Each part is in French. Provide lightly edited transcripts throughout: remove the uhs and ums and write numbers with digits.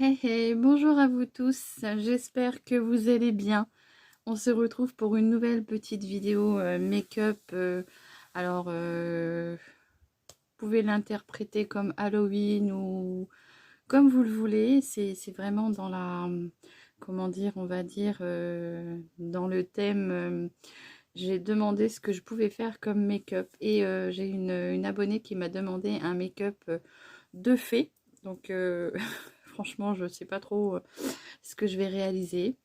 Hey hey, bonjour à vous tous, j'espère que vous allez bien. On se retrouve pour une nouvelle petite vidéo make-up. Vous pouvez l'interpréter comme Halloween ou comme vous le voulez. C'est vraiment dans la, comment dire, on va dire, dans le thème. J'ai demandé ce que je pouvais faire comme make-up. Et j'ai une abonnée qui m'a demandé un make-up de fée. Donc, franchement, je ne sais pas trop ce que je vais réaliser.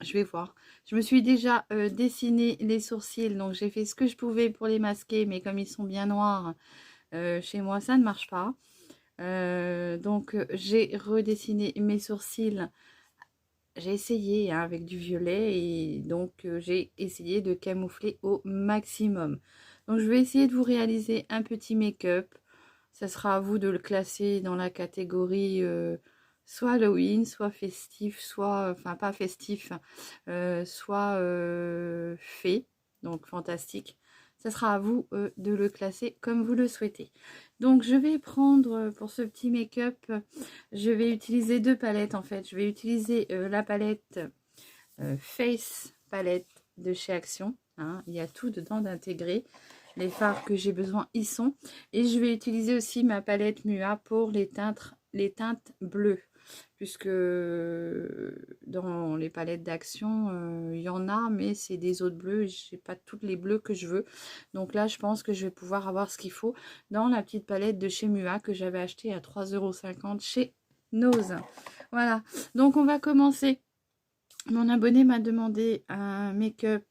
Je vais voir. Je me suis déjà dessiné les sourcils, donc j'ai fait ce que je pouvais pour les masquer, mais comme ils sont bien noirs, chez moi ça ne marche pas. Donc j'ai redessiné mes sourcils. J'ai essayé hein, avec du violet et donc j'ai essayé de camoufler au maximum. Donc je vais essayer de vous réaliser un petit make-up. Ça sera à vous de le classer dans la catégorie soit Halloween, soit festif, soit, enfin pas festif, soit fée, donc fantastique. Ça sera à vous de le classer comme vous le souhaitez. Donc je vais prendre pour ce petit make-up, je vais utiliser deux palettes en fait. Je vais utiliser la palette Face Palette de chez Action. Hein. Il y a tout dedans d'intégré. Les fards que j'ai besoin y sont. Et je vais utiliser aussi ma palette Mua pour les teintes bleues. Puisque dans les palettes d'Action, il y en a, mais c'est des autres bleus. Je n'ai pas toutes les bleus que je veux. Donc là, je pense que je vais pouvoir avoir ce qu'il faut dans la petite palette de chez Mua que j'avais acheté à 3,50 € chez Nose. Voilà. Donc on va commencer. Mon abonné m'a demandé un make-up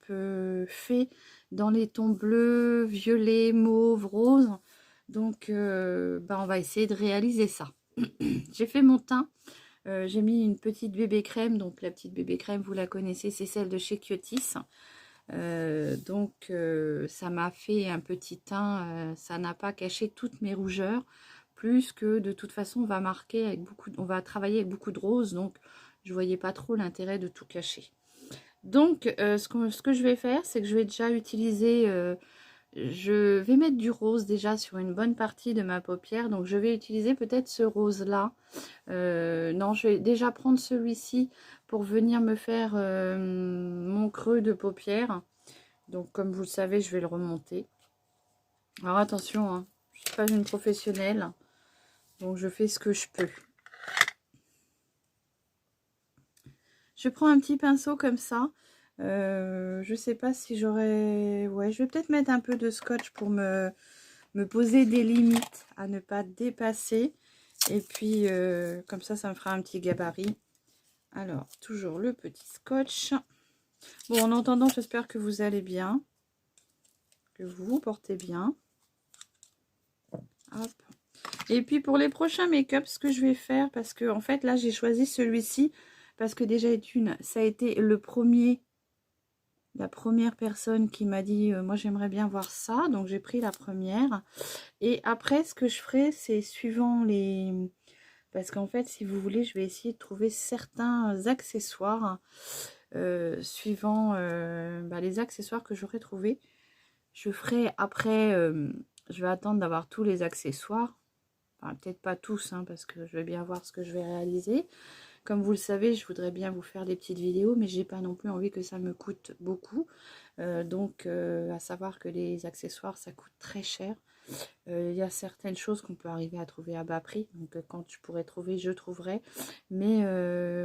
fait dans les tons bleus, violet, mauve, rose. Donc, on va essayer de réaliser ça. J'ai fait mon teint. J'ai mis une petite bébé crème. Donc, la petite bébé crème, vous la connaissez, c'est celle de chez Kiotis. Ça m'a fait un petit teint. Ça n'a pas caché toutes mes rougeurs. Plus que de toute façon, on va marquer avec on va travailler avec beaucoup de rose. Donc, je voyais pas trop l'intérêt de tout cacher. Donc, ce que je vais faire, c'est que je vais déjà utiliser, je vais mettre du rose déjà sur une bonne partie de ma paupière. Donc, je vais utiliser peut-être ce rose-là. Non, je vais déjà prendre celui-ci pour venir me faire mon creux de paupière. Donc, comme vous le savez, je vais le remonter. Alors, attention, hein, je ne suis pas une professionnelle. Donc, je fais ce que je peux. Je prends un petit pinceau comme ça. Je sais pas si j'aurais... Ouais, je vais peut-être mettre un peu de scotch pour me poser des limites à ne pas dépasser. Et puis, comme ça me fera un petit gabarit. Alors, toujours le petit scotch. Bon, en attendant, j'espère que vous allez bien. Que vous vous portez bien. Hop. Et puis, pour les prochains make-up, ce que je vais faire, parce que, en fait, là, j'ai choisi celui-ci. Parce que déjà, ça a été le premier... La première personne qui m'a dit moi j'aimerais bien voir ça, donc j'ai pris la première. Et après ce que je ferai, c'est suivant les... Parce qu'en fait, si vous voulez, je vais essayer de trouver certains accessoires suivant les accessoires que j'aurais trouvé. Je ferai après, je vais attendre d'avoir tous les accessoires. Enfin, peut-être pas tous, hein, parce que je vais bien voir ce que je vais réaliser. Comme vous le savez, je voudrais bien vous faire des petites vidéos, mais j'ai pas non plus envie que ça me coûte beaucoup. À savoir que les accessoires, ça coûte très cher. Il y a certaines choses qu'on peut arriver à trouver à bas prix. Donc, quand je pourrais trouver, je trouverai. Mais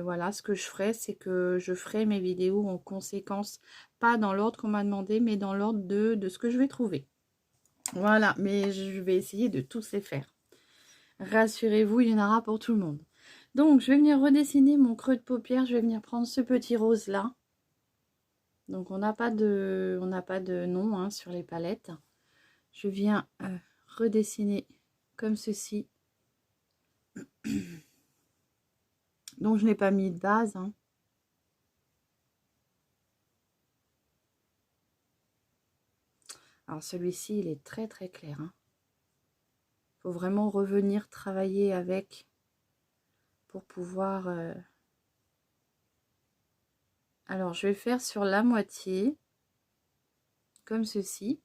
voilà, ce que je ferai, c'est que je ferai mes vidéos en conséquence, pas dans l'ordre qu'on m'a demandé, mais dans l'ordre de ce que je vais trouver. Voilà, mais je vais essayer de tous les faire. Rassurez-vous, il y en aura pour tout le monde. Donc, je vais venir redessiner mon creux de paupière. Je vais venir prendre ce petit rose-là. Donc, on n'a pas de nom hein, sur les palettes. Je viens redessiner comme ceci. Donc, je n'ai pas mis de base. Hein. Alors, celui-ci, il est très, très clair. Hein. Faut vraiment revenir travailler avec pour pouvoir... Alors, je vais faire sur la moitié, comme ceci.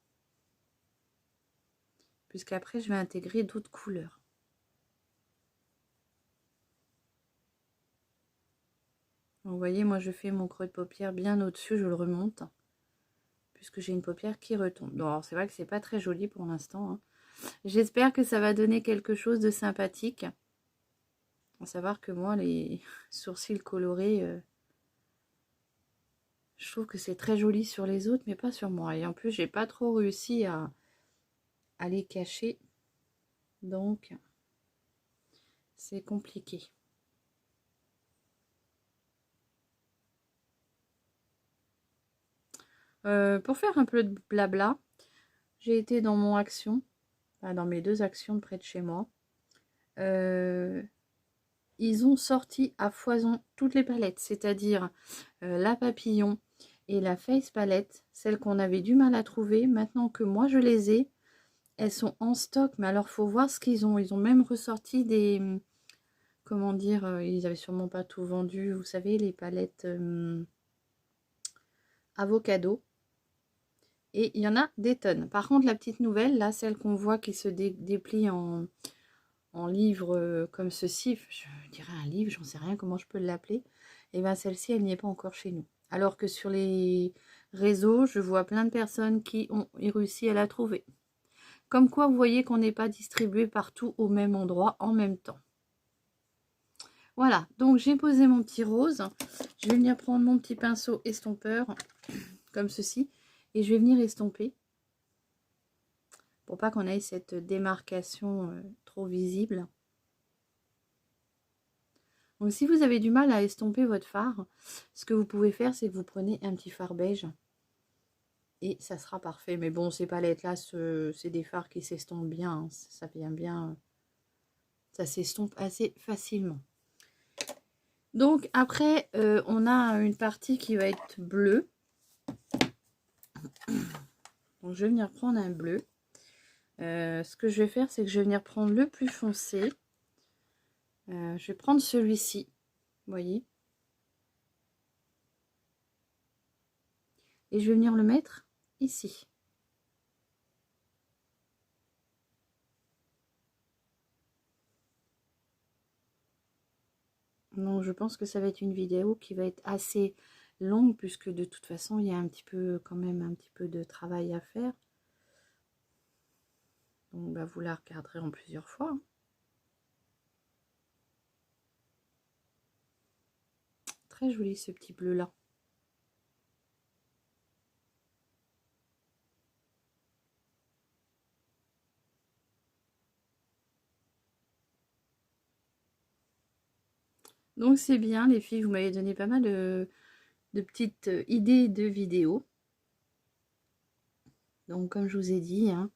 Puisqu'après, je vais intégrer d'autres couleurs. Vous voyez, moi je fais mon creux de paupière bien au-dessus, je le remonte, puisque j'ai une paupière qui retombe. Donc, alors c'est vrai que c'est pas très joli pour l'instant, hein. J'espère que ça va donner quelque chose de sympathique. À savoir que moi, les sourcils colorés, je trouve que c'est très joli sur les autres, mais pas sur moi. Et en plus, j'ai pas trop réussi à les cacher. Donc, c'est compliqué. Pour faire un peu de blabla, j'ai été dans mon action, enfin, dans mes 2 actions de près de chez moi. Ils ont sorti à foison toutes les palettes, c'est-à-dire la papillon et la face palette, celles qu'on avait du mal à trouver. Maintenant que moi je les ai, elles sont en stock, mais alors faut voir ce qu'ils ont. Ils ont même ressorti des, comment dire, ils avaient sûrement pas tout vendu, vous savez, les palettes avocado. Et il y en a des tonnes. Par contre, la petite nouvelle, là, celle qu'on voit qui se déplie en livre comme ceci, je dirais un livre, j'en sais rien comment je peux l'appeler, et bien celle-ci, elle n'y est pas encore chez nous. Alors que sur les réseaux, je vois plein de personnes qui ont réussi à la trouver. Comme quoi, vous voyez qu'on n'est pas distribué partout au même endroit en même temps. Voilà, donc j'ai posé mon petit rose. Je vais venir prendre mon petit pinceau estompeur, comme ceci, et je vais venir estomper. Pour pas qu'on ait cette démarcation trop visible. Donc si vous avez du mal à estomper votre fard, ce que vous pouvez faire, c'est que vous prenez un petit fard beige. Et ça sera parfait. Mais bon, ces palettes-là, c'est des fards qui s'estompent bien. Hein. Ça vient bien. Ça s'estompe assez facilement. Donc après, on a une partie qui va être bleue. Donc je vais venir prendre un bleu. Ce que je vais faire, c'est que je vais venir prendre le plus foncé. Je vais prendre celui-ci. Vous voyez? Et je vais venir le mettre ici. Donc je pense que ça va être une vidéo qui va être assez longue puisque de toute façon il y a un petit peu quand même un petit peu de travail à faire. Donc bah, vous la regarderez en plusieurs fois. Très joli ce petit bleu là. Donc c'est bien les filles, vous m'avez donné pas mal de petites idées de vidéos. Donc comme je vous ai dit, hein,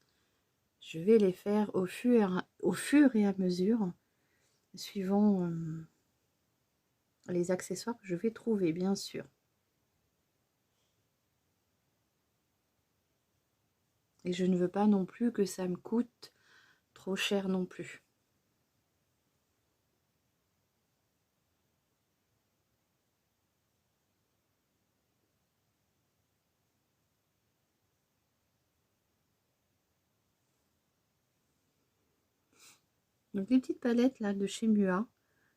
je vais les faire au fur et à mesure, suivant les accessoires que je vais trouver, bien sûr. Et je ne veux pas non plus que ça me coûte trop cher non plus. Donc les petites palettes là de chez Mua,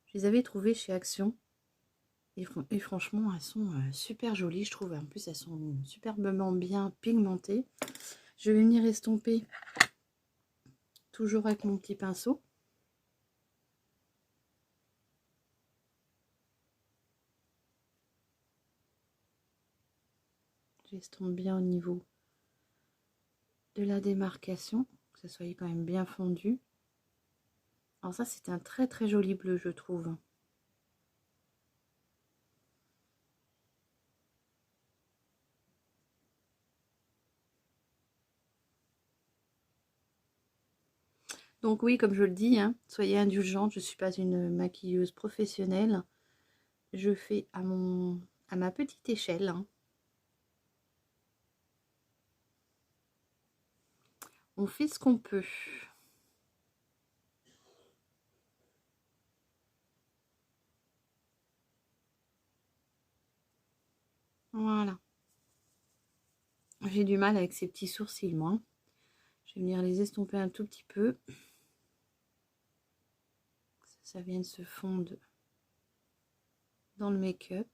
je les avais trouvées chez Action. Et franchement, elles sont super jolies, je trouve. En plus, elles sont superbement bien pigmentées. Je vais venir estomper toujours avec mon petit pinceau. J'estompe bien au niveau de la démarcation, que ça soit quand même bien fondu. Alors ça, c'est un très très joli bleu, je trouve. Donc oui, comme je le dis, hein, soyez indulgente, je ne suis pas une maquilleuse professionnelle. Je fais à ma petite échelle. Hein. On fait ce qu'on peut. Voilà. J'ai du mal avec ces petits sourcils, moi. Je vais venir les estomper un tout petit peu. Ça vienne se fondre dans le make-up.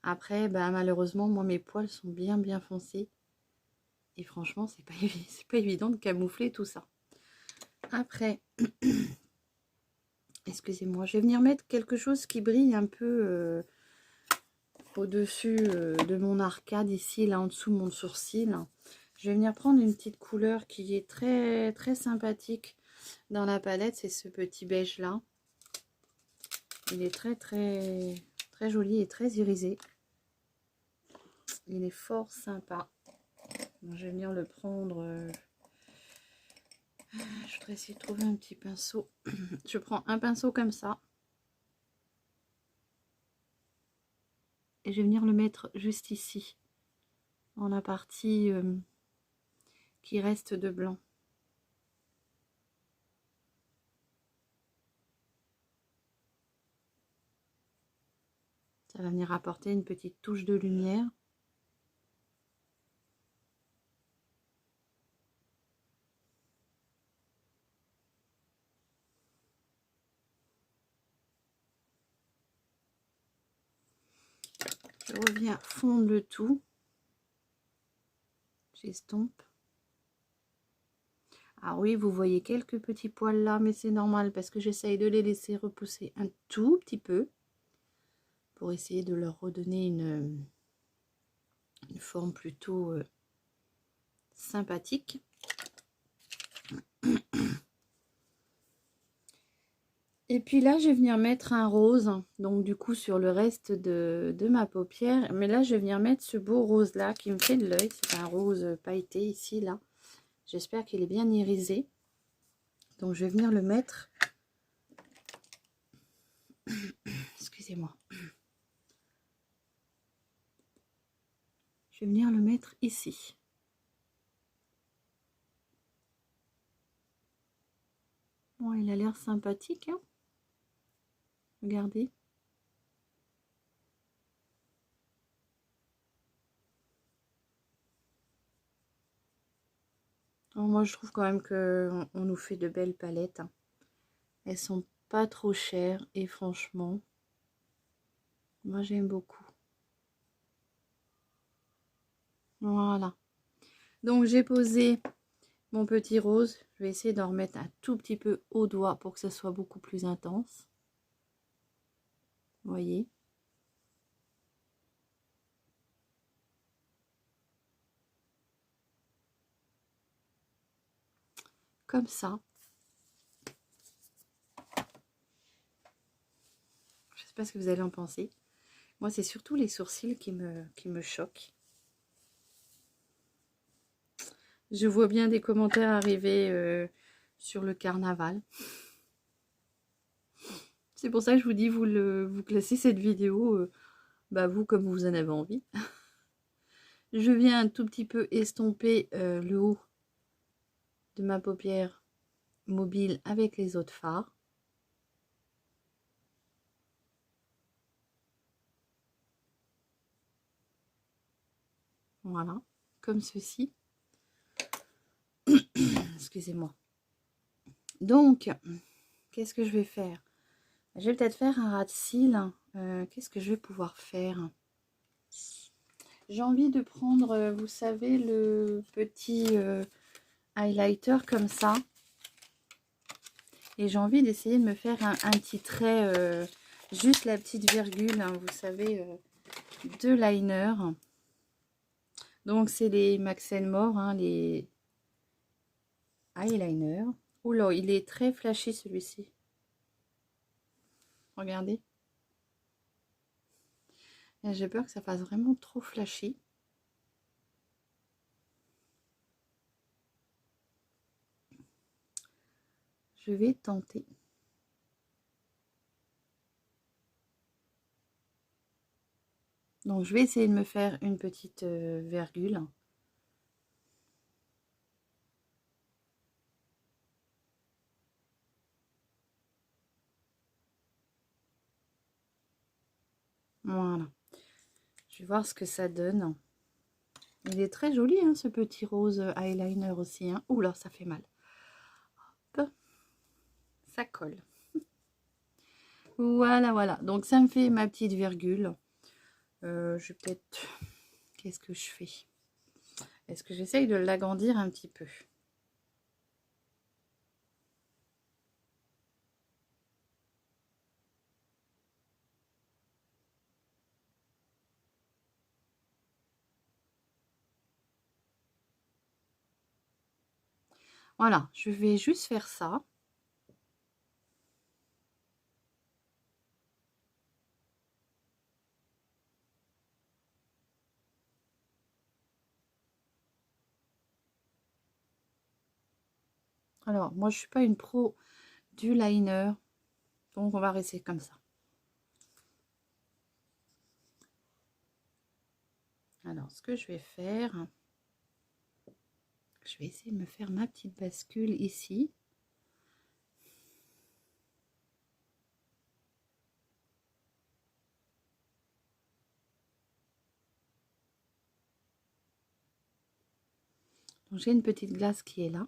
Après, bah, malheureusement, moi, mes poils sont bien foncés. Et franchement, c'est pas évident de camoufler tout ça. Après, excusez-moi, je vais venir mettre quelque chose qui brille un peu au-dessus de mon arcade ici, là en dessous de mon sourcil. Je vais venir prendre une petite couleur qui est très sympathique dans la palette. C'est ce petit beige là. Il est très joli et très irisé. Il est fort sympa. Je vais venir le prendre. Je voudrais essayer de trouver un petit pinceau. Je prends un pinceau comme ça. Et je vais venir le mettre juste ici. Dans la partie qui reste de blanc. Ça va venir apporter une petite touche de lumière. Je reviens fondre le tout. J'estompe. Ah oui, vous voyez quelques petits poils là, mais c'est normal parce que j'essaye de les laisser repousser un tout petit peu pour essayer de leur redonner une forme plutôt sympathique. Et puis là, je vais venir mettre un rose, donc du coup sur le reste de ma paupière. Mais là, je vais venir mettre ce beau rose là qui me fait de l'œil. C'est un rose pailleté ici, là. J'espère qu'il est bien irisé. Donc je vais venir le mettre. Excusez-moi. Je vais venir le mettre ici. Bon, il a l'air sympathique, hein. Regardez. Alors, moi, je trouve quand même qu'on nous fait de belles palettes, hein. Elles sont pas trop chères et franchement, moi j'aime beaucoup. Voilà. Donc j'ai posé mon petit rose. Je vais essayer d'en remettre un tout petit peu au doigt pour que ce soit beaucoup plus intense. Vous voyez? Comme ça. Je ne sais pas ce que vous allez en penser. Moi, c'est surtout les sourcils qui me choquent. Je vois bien des commentaires arriver sur le carnaval. C'est pour ça que je vous dis, vous classez cette vidéo, bah vous comme vous en avez envie. Je viens un tout petit peu estomper le haut de ma paupière mobile avec les autres fards. Voilà, comme ceci. Excusez-moi. Donc, qu'est-ce que je vais faire? Je vais peut-être faire un ras de cils. Qu'est-ce que je vais pouvoir faire? J'ai envie de prendre, vous savez, le petit highlighter comme ça. Et j'ai envie d'essayer de me faire un petit trait, juste la petite virgule, hein, vous savez, de liner. Donc, c'est les Max More, hein, les eyeliner. Oula, il est très flashy celui-ci. Regardez. J'ai peur que ça fasse vraiment trop flashy. Je vais tenter. Donc, je vais essayer de me faire une petite virgule. Voilà. Je vais voir ce que ça donne. Il est très joli, hein, ce petit rose eyeliner aussi. Hein. Ouh là, ça fait mal. Hop. Ça colle. Voilà, voilà. Donc, ça me fait ma petite virgule. Je vais peut-être... Qu'est-ce que je fais? Est-ce que j'essaye de l'agrandir un petit peu? Voilà, je vais juste faire ça. Alors, moi, je suis pas une pro du liner, donc on va rester comme ça. Alors, ce que je vais faire, je vais essayer de me faire ma petite bascule ici. Donc, j'ai une petite glace qui est là.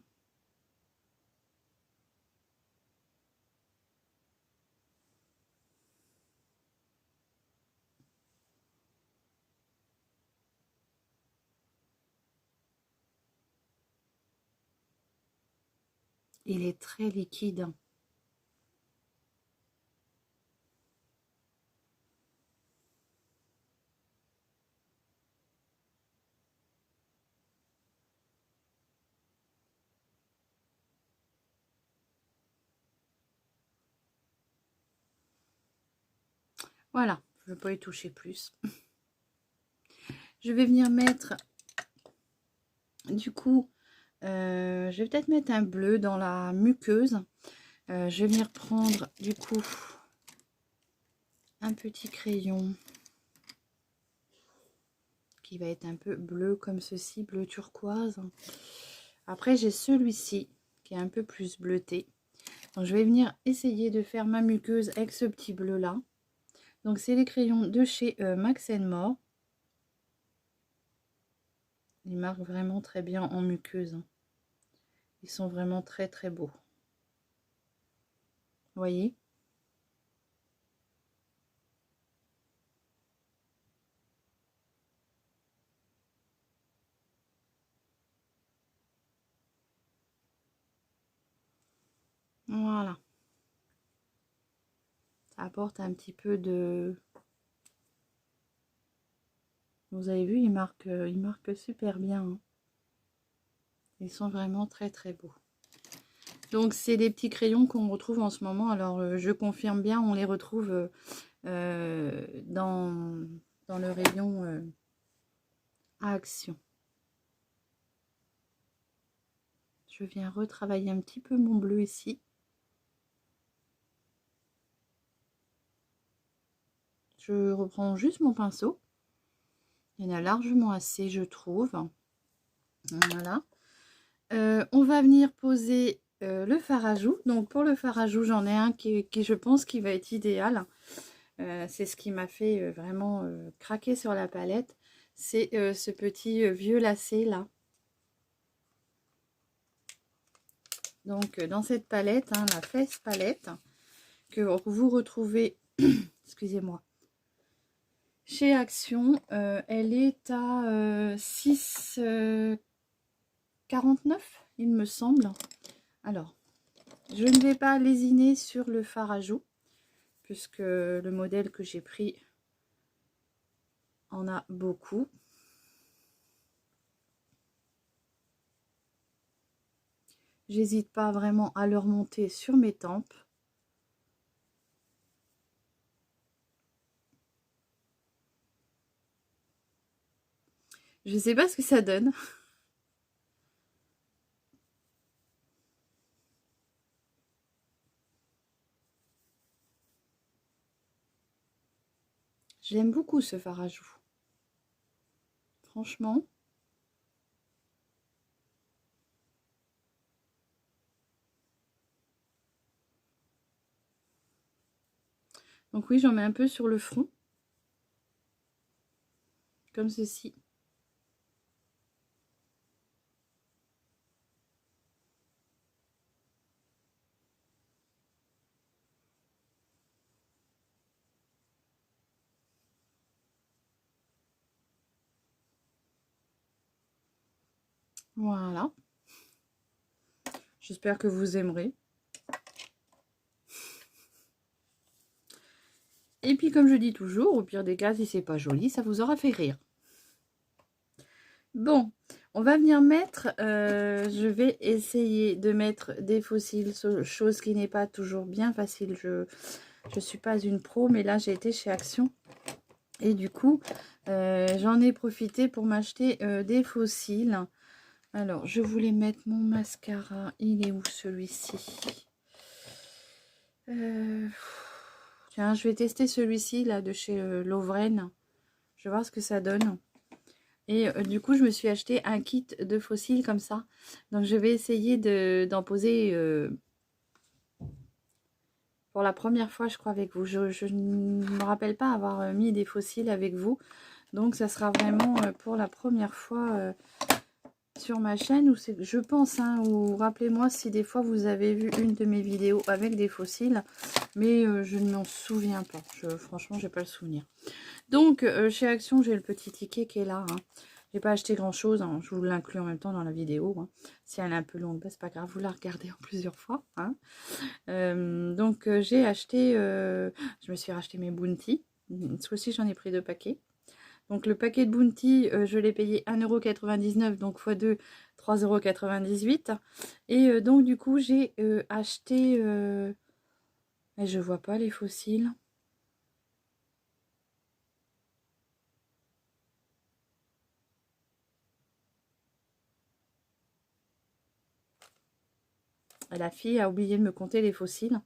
Il est très liquide. Voilà, je ne vais pas y toucher plus. Je vais venir mettre, du coup, je vais peut-être mettre un bleu dans la muqueuse. Je vais venir prendre, du coup, un petit crayon qui va être un peu bleu comme ceci, bleu turquoise. Après, j'ai celui-ci qui est un peu plus bleuté. Donc, je vais venir essayer de faire ma muqueuse avec ce petit bleu-là. Donc, c'est les crayons de chez Max More. Ils marquent vraiment très bien en muqueuse. Ils sont vraiment très très beaux. Vous voyez? Voilà. Ça apporte un petit peu de... Vous avez vu, ils marquent super bien. Hein. Ils sont vraiment très très beaux. Donc, c'est des petits crayons qu'on retrouve en ce moment. Alors, je confirme bien, on les retrouve dans le rayon à Action. Je viens retravailler un petit peu mon bleu ici. Je reprends juste mon pinceau. Il y en a largement assez, je trouve. Voilà. On va venir poser le fard à joues. Donc, pour le fard à joues, j'en ai un qui je pense, qui va être idéal. C'est ce qui m'a fait vraiment craquer sur la palette. C'est ce petit vieux lacet là. Donc dans cette palette, hein, la Fesse palette, que vous retrouvez, excusez-moi, chez Action, elle est à 6,49 il me semble. Alors, je ne vais pas lésiner sur le fard à joues, puisque le modèle que j'ai pris en a beaucoup. J'hésite pas vraiment à le remonter sur mes tempes. Je sais pas ce que ça donne. J'aime beaucoup ce fard à joues. Franchement. Donc oui, j'en mets un peu sur le front. Comme ceci. Voilà. J'espère que vous aimerez. Et puis comme je dis toujours, au pire des cas, si c'est pas joli, ça vous aura fait rire. Bon, on va venir mettre, je vais essayer de mettre des fossiles, chose qui n'est pas toujours bien facile. Je suis pas une pro, mais là j'ai été chez Action. Et du coup, j'en ai profité pour m'acheter des fossiles. Alors, je voulais mettre mon mascara. Il est où celui-ci? Tiens, je vais tester celui-ci là de chez Lovren. Je vais voir ce que ça donne. Et du coup, je me suis acheté un kit de fossiles comme ça. Donc, je vais essayer d'en poser pour la première fois, je crois, avec vous. Je ne me rappelle pas avoir mis des fossiles avec vous. Donc, ça sera vraiment pour la première fois sur ma chaîne. Où je pense, hein, ou rappelez-moi si des fois vous avez vu une de mes vidéos avec des fossiles. Mais je ne m'en souviens pas. Franchement, j'ai pas le souvenir. Donc, chez Action, j'ai le petit ticket qui est là. Hein. J'ai pas acheté grand chose, hein. Je vous l'inclus en même temps dans la vidéo. Hein. Si elle est un peu longue, bah, c'est pas grave, vous la regardez en plusieurs fois. Hein. Donc j'ai acheté, je me suis racheté mes Bounty. Ce coup-ci, j'en ai pris 2 paquets. Donc le paquet de Bounty, je l'ai payé 1,99 €, donc x2, 3,98 €. Et donc du coup, j'ai acheté, et je vois pas les fossiles. La fille a oublié de me compter les fossiles.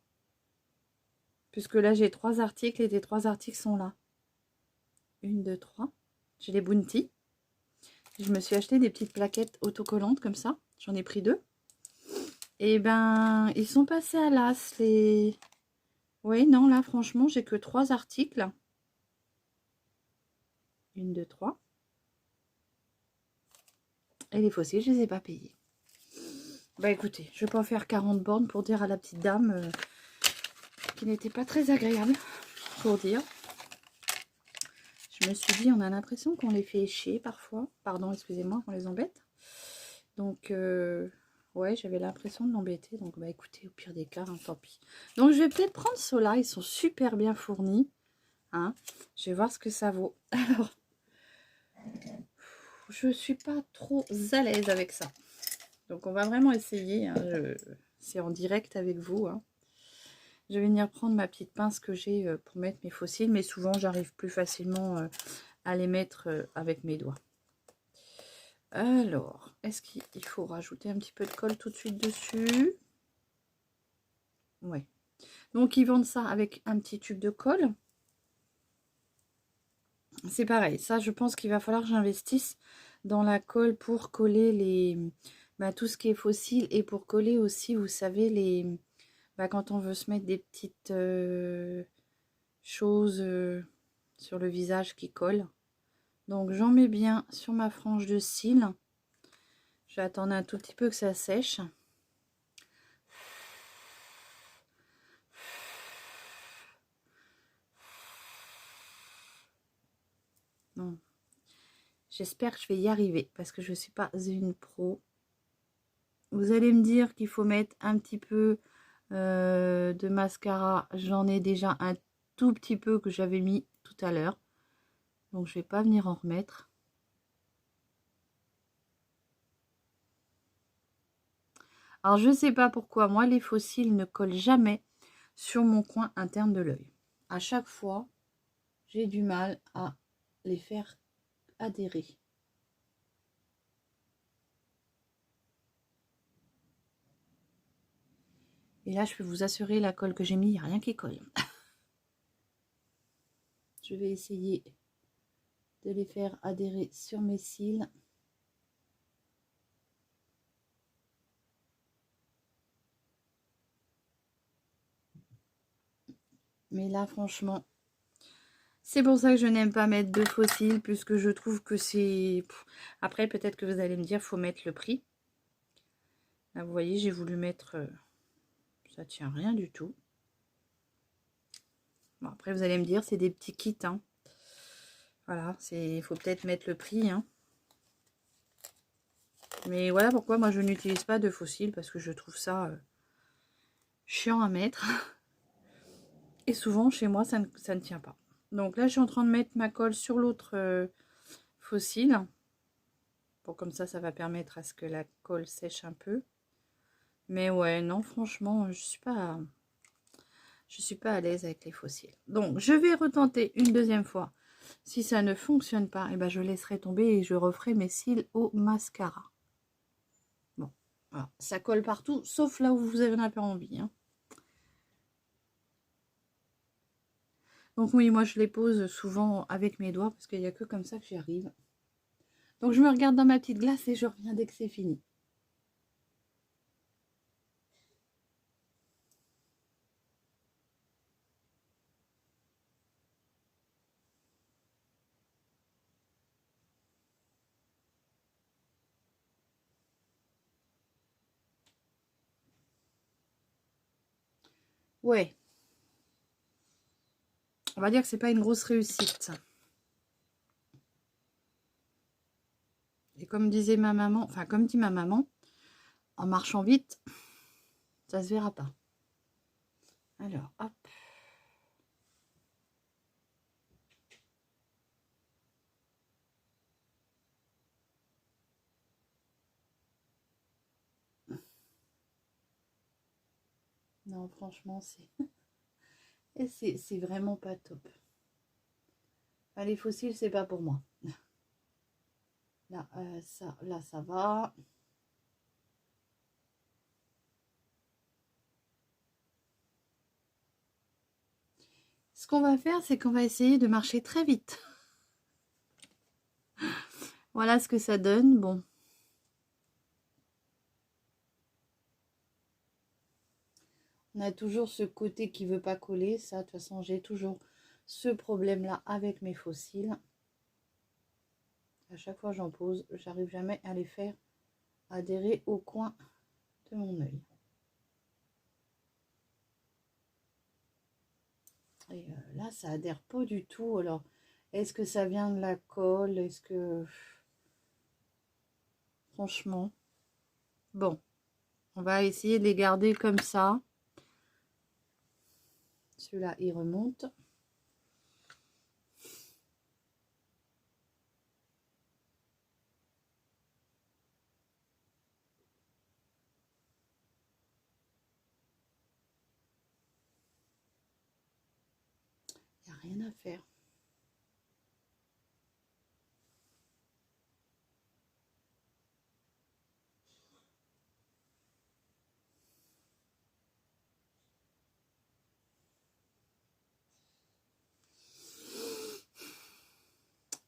Puisque là, j'ai 3 articles et les 3 articles sont là. 1, 2, 3. J'ai les Bounty. Je me suis acheté des petites plaquettes autocollantes comme ça. J'en ai pris 2. Et ben, ils sont passés à l'as. Les... Oui, non, là, franchement, j'ai que 3 articles. 1, 2, 3. Et les fossiles, je les ai pas payés. Bah écoutez, je vais pas faire 40 bornes pour dire à la petite dame qui n'était pas très agréable, pour dire. Je me suis dit, on a l'impression qu'on les fait chier parfois. Pardon, excusez-moi, qu'on les embête. Donc, ouais, j'avais l'impression de l'embêter. Donc, bah écoutez, au pire des cas, hein, tant pis. Donc, je vais peut-être prendre ceux-là. Ils sont super bien fournis. Hein. Je vais voir ce que ça vaut. Alors, je suis pas trop à l'aise avec ça. Donc, on va vraiment essayer. Hein. C'est en direct avec vous. Hein. Je vais venir prendre ma petite pince que j'ai pour mettre mes fossiles. Mais souvent, j'arrive plus facilement à les mettre avec mes doigts. Alors, est-ce qu'il faut rajouter un petit peu de colle tout de suite dessus? Ouais. Donc, ils vendent ça avec un petit tube de colle. C'est pareil. Ça, je pense qu'il va falloir que j'investisse dans la colle pour coller les... tout ce qui est fossile et pour coller aussi, vous savez, les... quand on veut se mettre des petites choses sur le visage qui collent. Donc, j'en mets bien sur ma frange de cils. Je vais attendre un tout petit peu que ça sèche. Non. J'espère que je vais y arriver parce que je ne suis pas une pro. Vous allez me dire qu'il faut mettre un petit peu de mascara. J'en ai déjà un tout petit peu que j'avais mis tout à l'heure. Donc je ne vais pas venir en remettre. Alors je ne sais pas pourquoi moi les fossiles ne collent jamais sur mon coin interne de l'œil. À chaque fois, j'ai du mal à les faire adhérer. Et là, je peux vous assurer, la colle que j'ai mis, il n'y a rien qui colle. Je vais essayer de les faire adhérer sur mes cils. Mais là, franchement, c'est pour ça que je n'aime pas mettre de fossiles, puisque je trouve que c'est... Après, peut-être que vous allez me dire, faut mettre le prix. Là, vous voyez, j'ai voulu mettre... Ça tient rien du tout. Bon, après, vous allez me dire, c'est des petits kits. Hein. Voilà, il faut peut-être mettre le prix. Hein. Mais voilà pourquoi moi je n'utilise pas de fossiles, parce que je trouve ça chiant à mettre. Et souvent chez moi ça ne tient pas. Donc là je suis en train de mettre ma colle sur l'autre fossile. Bon, comme ça va permettre à ce que la colle sèche un peu. Mais ouais, non, franchement, je suis pas à l'aise avec les fossiles. Donc je vais retenter une deuxième fois. Si ça ne fonctionne pas, et ben je laisserai tomber et je referai mes cils au mascara. Bon, voilà. Ça colle partout, sauf là où vous avez un peu envie. Hein. Donc oui, moi je les pose souvent avec mes doigts parce qu'il n'y a que comme ça que j'y arrive. Donc je me regarde dans ma petite glace et je reviens dès que c'est fini. Ouais, on va dire que c'est pas une grosse réussite. Et comme disait ma maman, enfin comme dit ma maman, en marchant vite, ça se verra pas. Alors, hop. Non, franchement, c'est vraiment pas top. Enfin, les fossiles, c'est pas pour moi. Là, là, ça va. Ce qu'on va faire, c'est qu'on va essayer de marcher très vite. Voilà ce que ça donne. Bon. On a toujours ce côté qui veut pas coller. Ça, de toute façon, j'ai toujours ce problème-là avec mes fossiles. À chaque fois, j'en pose. J'arrive jamais à les faire adhérer au coin de mon œil. Et là, ça adhère pas du tout. Alors, est-ce que ça vient de la colle? Est-ce que... Franchement. Bon. On va essayer de les garder comme ça. Celui-là, il remonte. Il n'y a rien à faire.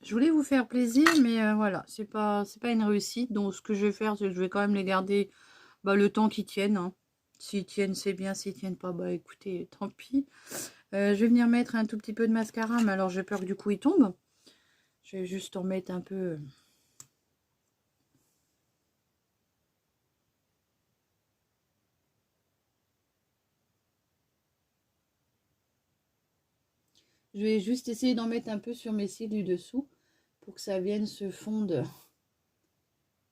Je voulais vous faire plaisir, mais voilà, c'est pas une réussite. Donc, ce que je vais faire, c'est que je vais quand même les garder le temps qu'ils tiennent. Hein. S'ils tiennent, c'est bien. S'ils tiennent pas, bah écoutez, tant pis. Je vais venir mettre un tout petit peu de mascara, mais alors j'ai peur que du coup il tombe. Je vais juste en mettre un peu. Je vais juste essayer d'en mettre un peu sur mes cils du dessous pour que ça vienne se fondre.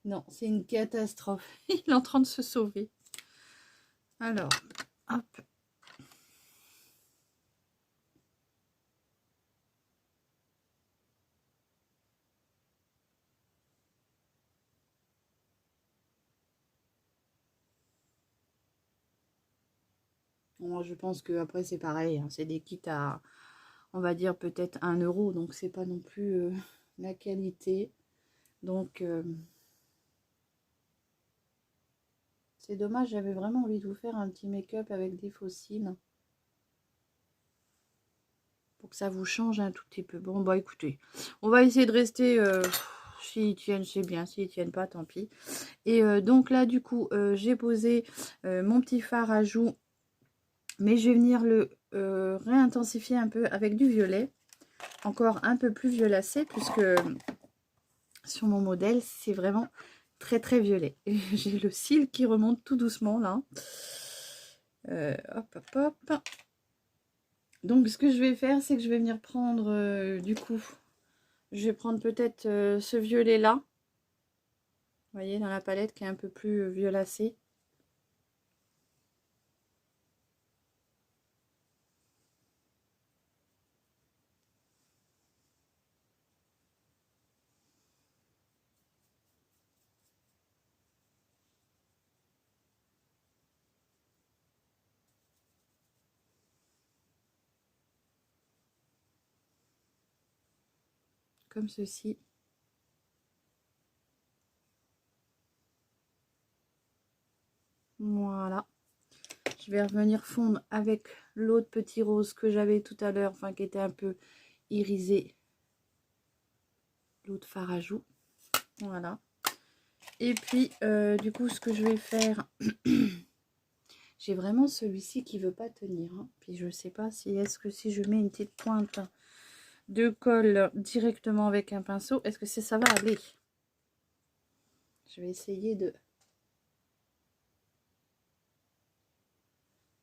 Non, c'est une catastrophe. Il est en train de se sauver. Alors, hop. Bon, je pense que après c'est pareil. Hein, c'est des kits à, on va dire, peut-être 1 euro. Donc, c'est pas non plus la qualité. Donc, c'est dommage. J'avais vraiment envie de vous faire un petit make-up avec des fossiles. Pour que ça vous change un tout petit peu. Bon, bah écoutez, on va essayer de rester... s'ils tiennent, c'est bien. S'ils tiennent pas, tant pis. Et donc là, du coup, j'ai posé mon petit fard à joues. Mais je vais venir le réintensifier un peu avec du violet. Encore un peu plus violacé, puisque sur mon modèle, c'est vraiment très très violet. J'ai le cil qui remonte tout doucement là. Hop, hop, hop. Donc, ce que je vais faire, c'est que je vais venir prendre, du coup, je vais prendre peut-être ce violet-là. Vous voyez, dans la palette qui est un peu plus violacée. Comme ceci. Voilà. Je vais revenir fondre avec l'autre petit rose que j'avais tout à l'heure, enfin qui était un peu irisé. L'autre fard à joues. Voilà. Et puis, du coup, ce que je vais faire, j'ai vraiment celui-ci qui veut pas tenir. Hein. Puis je sais pas si, est-ce que si je mets une petite pointe de colle directement avec un pinceau, est-ce que ça va aller? Je vais essayer de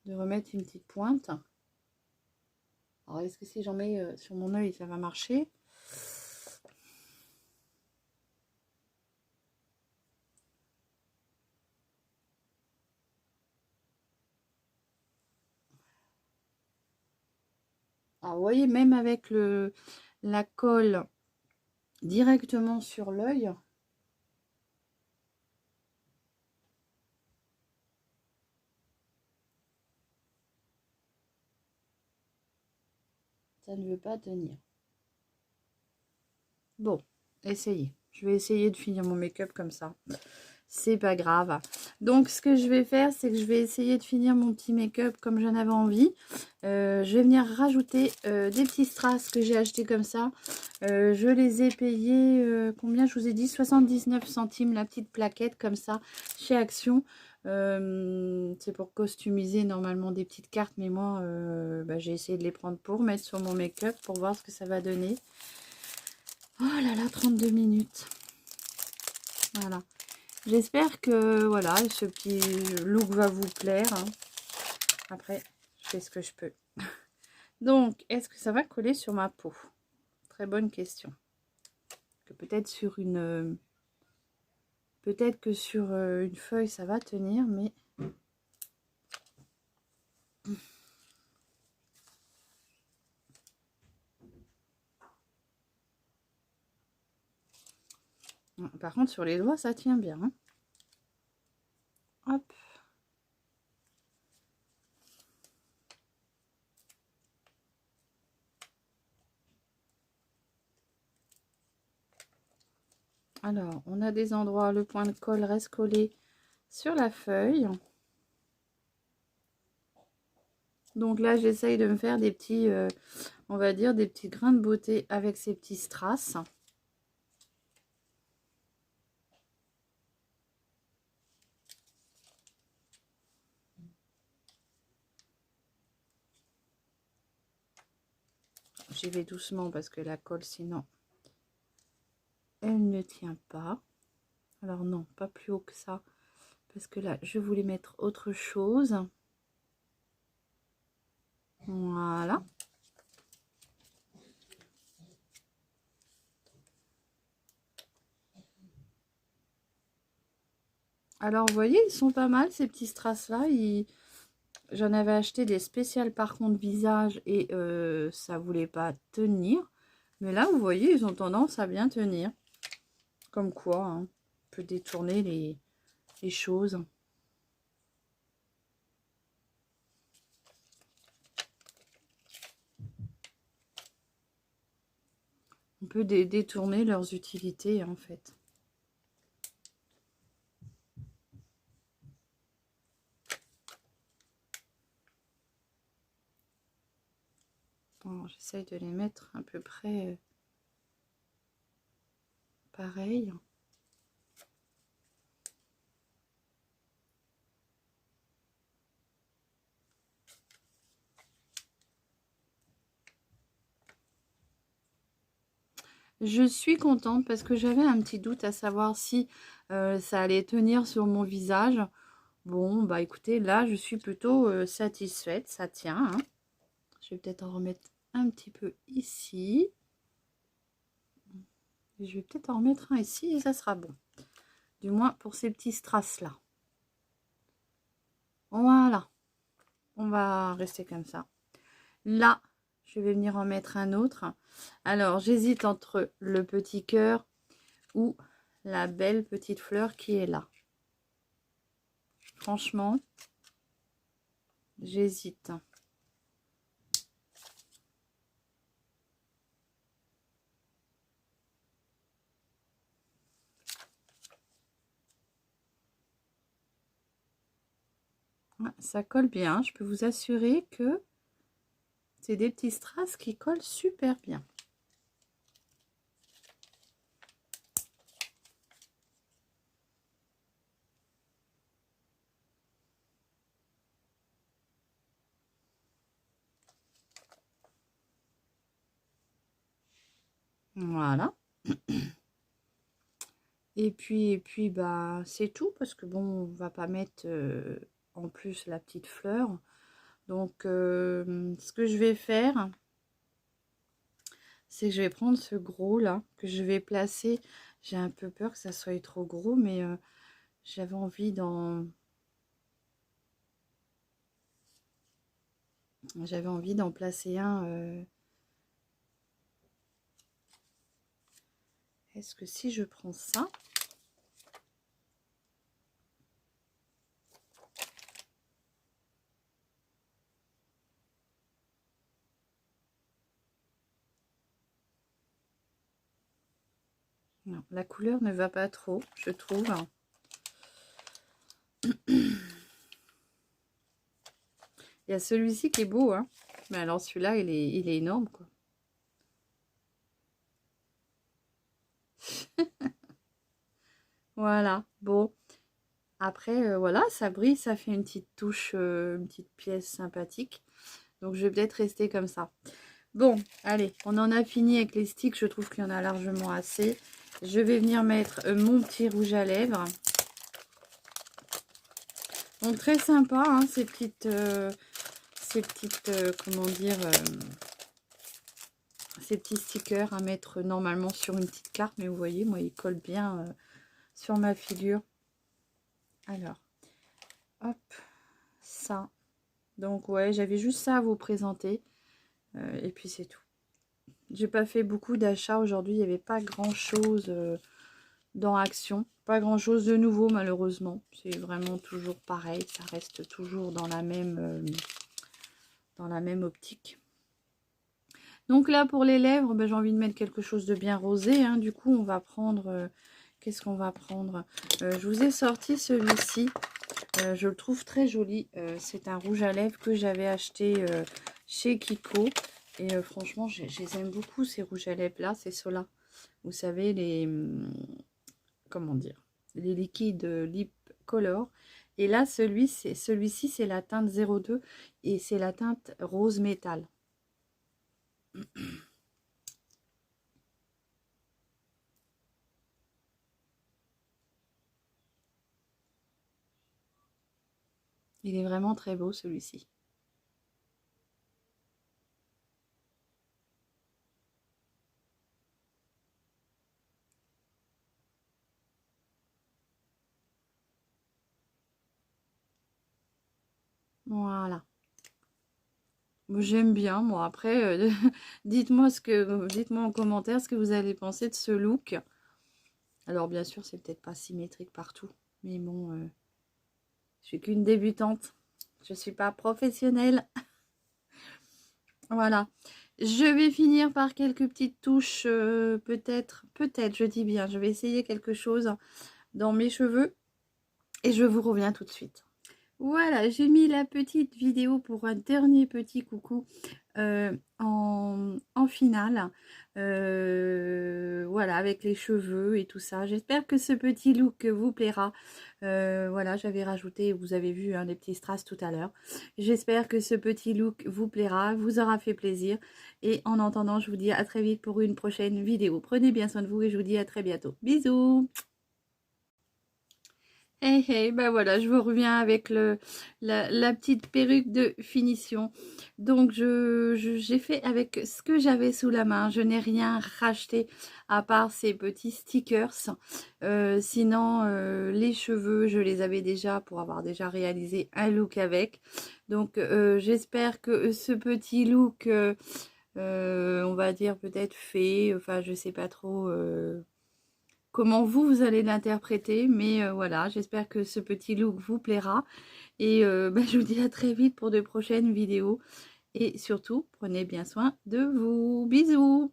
remettre une petite pointe. Alors, est-ce que si j'en mets sur mon œil, ça va marcher? Alors, vous voyez, même avec la colle directement sur l'œil, ça ne veut pas tenir. Bon, essayez. Je vais essayer de finir mon make-up comme ça. C'est pas grave. Donc, ce que je vais faire, c'est que je vais essayer de finir mon petit make-up comme j'en avais envie. Je vais venir rajouter des petits strass que j'ai achetés comme ça. Je les ai payés, combien je vous ai dit, 79 centimes la petite plaquette comme ça chez Action. C'est pour customiser normalement des petites cartes, mais moi j'ai essayé de les prendre pour mettre sur mon make-up pour voir ce que ça va donner. Oh là là, 32 minutes. Voilà. J'espère que voilà, ce petit look va vous plaire. Hein. Après, je fais ce que je peux. Donc, est-ce que ça va coller sur ma peau? Très bonne question. Peut-être sur une... peut-être que sur une feuille, ça va tenir, mais... Par contre, sur les doigts, ça tient bien. Hein. Hop. Alors, on a des endroits, le point de colle reste collé sur la feuille. Donc là, j'essaye de me faire des petits, on va dire, des petits grains de beauté avec ces petits strass. J'y vais doucement parce que la colle, sinon, elle ne tient pas. Alors non, pas plus haut que ça. Parce que là, je voulais mettre autre chose. Voilà. Alors, vous voyez, ils sont pas mal, ces petits strass-là. J'en avais acheté des spéciales, par contre, visage. Et ça voulait pas tenir. Mais là, vous voyez, ils ont tendance à bien tenir. Comme quoi, hein, on peut détourner les choses. On peut détourner leurs utilités, en fait. Bon, j'essaye de les mettre à peu près pareil. Je suis contente parce que j'avais un petit doute à savoir si ça allait tenir sur mon visage. Bon, bah écoutez, là, je suis plutôt satisfaite. Ça tient. Hein. Je vais peut-être en remettre un petit peu ici. Je vais peut-être en remettre un ici et ça sera bon. Du moins pour ces petits strass là. Voilà. On va rester comme ça. Là, je vais venir en mettre un autre. Alors, j'hésite entre le petit cœur ou la belle petite fleur qui est là. Franchement, j'hésite. Ça colle bien. Je peux vous assurer que c'est des petits strass qui collent super bien. Voilà. Et puis bah c'est tout parce que bon, on va pas mettre en plus la petite fleur. Donc ce que je vais faire, c'est que je vais prendre ce gros là que je vais placer. J'ai un peu peur que ça soit trop gros, mais j'avais envie d'en placer un. Est-ce que si je prends ça, non, la couleur ne va pas trop, je trouve. Il y a celui-ci qui est beau, hein. Mais alors celui-là, il est énorme, quoi. Voilà, bon. Après, voilà, ça brille, ça fait une petite touche, une petite pièce sympathique. Donc, je vais peut-être rester comme ça. Bon, allez, on en a fini avec les sticks. Je trouve qu'il y en a largement assez. Je vais venir mettre mon petit rouge à lèvres. Donc, très sympa, hein, ces petites comment dire, ces petits stickers à mettre normalement sur une petite carte. Mais vous voyez, moi, ils collent bien sur ma figure. Alors, hop, ça. Donc, ouais, j'avais juste ça à vous présenter. Et puis, c'est tout. J'ai pas fait beaucoup d'achats aujourd'hui. Il n'y avait pas grand-chose dans Action. Pas grand-chose de nouveau, malheureusement. C'est vraiment toujours pareil. Ça reste toujours dans la même optique. Donc là, pour les lèvres, ben, j'ai envie de mettre quelque chose de bien rosé. Hein. Du coup, on va prendre... qu'est-ce qu'on va prendre? Je vous ai sorti celui-ci. Je le trouve très joli. C'est un rouge à lèvres que j'avais acheté chez Kiko. Et franchement, je les aime beaucoup, ces rouges à lèvres là. C'est ceux-là. Vous savez, les... comment dire? Les liquides Lip Color. Et là, celui-ci, c'est la teinte 02. Et c'est la teinte rose métal. Il est vraiment très beau, celui-ci. Voilà. J'aime bien, moi. Après, dites-moi en commentaire ce que vous allez penser de ce look. Alors, bien sûr, c'est peut-être pas symétrique partout. Mais bon, je suis qu'une débutante. Je suis pas professionnelle. Voilà. Je vais finir par quelques petites touches, peut-être, je dis bien. Je vais essayer quelque chose dans mes cheveux. Et je vous reviens tout de suite. Voilà, j'ai mis la petite vidéo pour un dernier petit coucou en finale. Voilà, avec les cheveux et tout ça. J'espère que ce petit look vous plaira. Voilà, j'avais rajouté, vous avez vu des petits strass tout à l'heure. J'espère que ce petit look vous plaira, vous aura fait plaisir. Et en attendant, je vous dis à très vite pour une prochaine vidéo. Prenez bien soin de vous et je vous dis à très bientôt. Bisous! Bah voilà, je vous reviens avec la petite perruque de finition. Donc, j'ai fait avec ce que j'avais sous la main. Je n'ai rien racheté à part ces petits stickers. Sinon, les cheveux, je les avais déjà pour avoir déjà réalisé un look avec. Donc, j'espère que ce petit look, on va dire peut-être fait, enfin, je sais pas trop... comment vous allez l'interpréter, mais voilà, j'espère que ce petit look vous plaira et bah, je vous dis à très vite pour de prochaines vidéos et surtout prenez bien soin de vous. Bisous.